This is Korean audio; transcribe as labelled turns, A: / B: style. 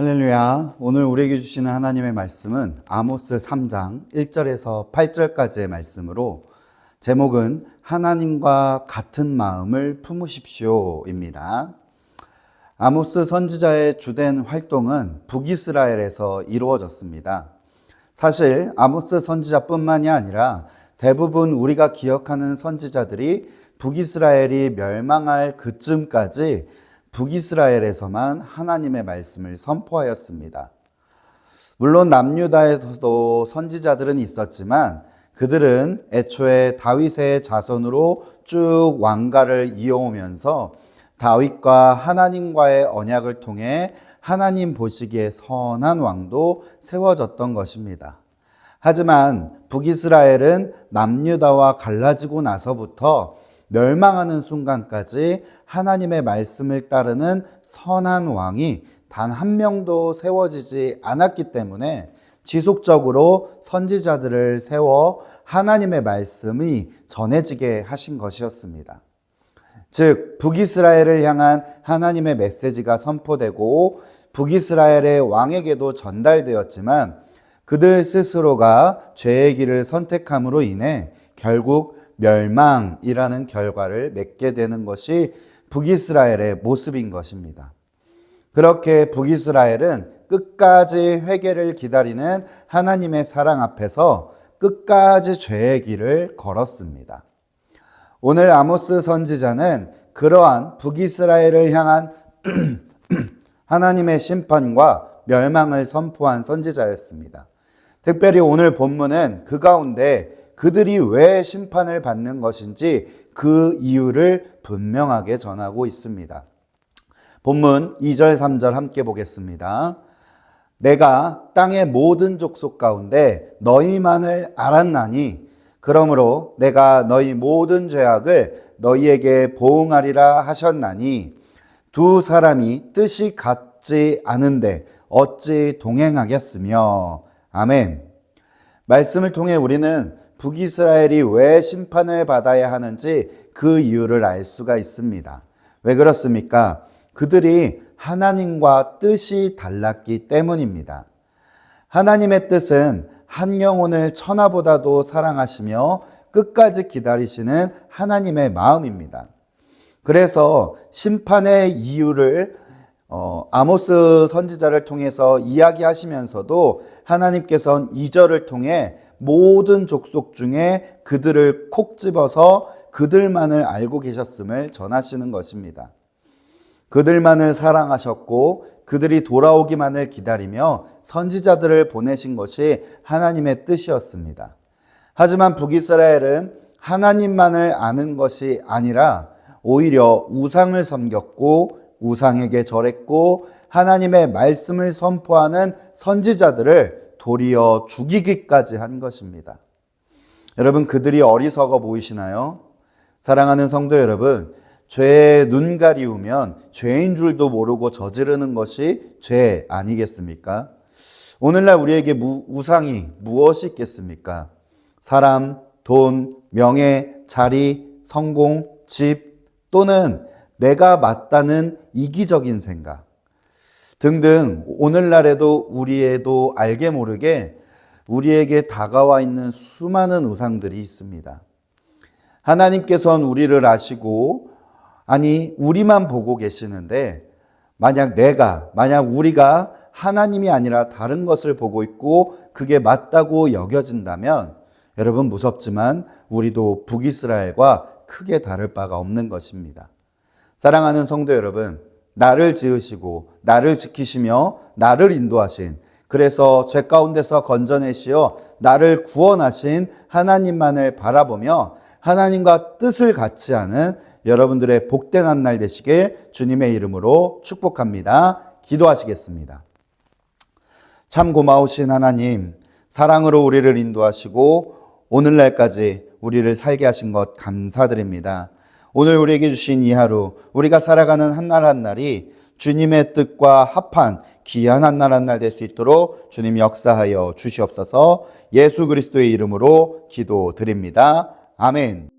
A: 할렐루야. 오늘 우리에게 주시는 하나님의 말씀은 아모스 3장 1절에서 8절까지의 말씀으로 제목은 하나님과 같은 마음을 품으십시오입니다. 아모스 선지자의 주된 활동은 북이스라엘에서 이루어졌습니다. 사실 아모스 선지자뿐만이 아니라 대부분 우리가 기억하는 선지자들이 북이스라엘이 멸망할 그쯤까지 북이스라엘에서만 하나님의 말씀을 선포하였습니다. 물론 남유다에서도 선지자들은 있었지만 그들은 애초에 다윗의 자손으로 쭉 왕가를 이어오면서 다윗과 하나님과의 언약을 통해 하나님 보시기에 선한 왕도 세워졌던 것입니다. 하지만 북이스라엘은 남유다와 갈라지고 나서부터 멸망하는 순간까지 하나님의 말씀을 따르는 선한 왕이 단 한 명도 세워지지 않았기 때문에 지속적으로 선지자들을 세워 하나님의 말씀이 전해지게 하신 것이었습니다. 즉, 북이스라엘을 향한 하나님의 메시지가 선포되고 북이스라엘의 왕에게도 전달되었지만 그들 스스로가 죄의 길을 선택함으로 인해 결국 멸망이라는 결과를 맺게 되는 것이 북이스라엘의 모습인 것입니다. 그렇게 북이스라엘은 끝까지 회개를 기다리는 하나님의 사랑 앞에서 끝까지 죄의 길을 걸었습니다. 오늘 아모스 선지자는 그러한 북이스라엘을 향한 하나님의 심판과 멸망을 선포한 선지자였습니다. 특별히 오늘 본문은 그 가운데 그들이 왜 심판을 받는 것인지 그 이유를 분명하게 전하고 있습니다. 본문 2절 3절 함께 보겠습니다. 내가 땅의 모든 족속 가운데 너희만을 알았나니 그러므로 내가 너희 모든 죄악을 너희에게 보응하리라 하셨나니 두 사람이 뜻이 같지 않은데 어찌 동행하겠으며. 아멘. 말씀을 통해 우리는 북이스라엘이 왜 심판을 받아야 하는지 그 이유를 알 수가 있습니다. 왜 그렇습니까? 그들이 하나님과 뜻이 달랐기 때문입니다. 하나님의 뜻은 한 영혼을 천하보다도 사랑하시며 끝까지 기다리시는 하나님의 마음입니다. 그래서 심판의 이유를 아모스 선지자를 통해서 이야기하시면서도 하나님께서는 2절을 통해 모든 족속 중에 그들을 콕 집어서 그들만을 알고 계셨음을 전하시는 것입니다. 그들만을 사랑하셨고 그들이 돌아오기만을 기다리며 선지자들을 보내신 것이 하나님의 뜻이었습니다. 하지만 북이스라엘은 하나님만을 아는 것이 아니라 오히려 우상을 섬겼고 우상에게 절했고 하나님의 말씀을 선포하는 선지자들을 도리어 죽이기까지 한 것입니다. 여러분, 그들이 어리석어 보이시나요? 사랑하는 성도 여러분, 죄에 눈 가리우면 죄인 줄도 모르고 저지르는 것이 죄 아니겠습니까? 오늘날 우리에게 우상이 무엇이 있겠습니까? 사람, 돈, 명예, 자리, 성공, 집 또는 내가 맞다는 이기적인 생각 등등 오늘날에도 우리에도 알게 모르게 우리에게 다가와 있는 수많은 우상들이 있습니다. 하나님께서는 우리를 아시고 우리만 보고 계시는데 만약 우리가 하나님이 아니라 다른 것을 보고 있고 그게 맞다고 여겨진다면 여러분 무섭지만 우리도 북이스라엘과 크게 다를 바가 없는 것입니다. 사랑하는 성도 여러분, 나를 지으시고 나를 지키시며 나를 인도하신, 그래서 죄 가운데서 건져내시어 나를 구원하신 하나님만을 바라보며 하나님과 뜻을 같이 하는 여러분들의 복된 한 날 되시길 주님의 이름으로 축복합니다. 기도하시겠습니다. 참 고마우신 하나님, 사랑으로 우리를 인도하시고 오늘날까지 우리를 살게 하신 것 감사드립니다. 오늘 우리에게 주신 이 하루, 우리가 살아가는 한 날 한 날이 주님의 뜻과 합한 귀한 한 날 한 날 될 수 있도록 주님 역사하여 주시옵소서. 예수 그리스도의 이름으로 기도드립니다. 아멘.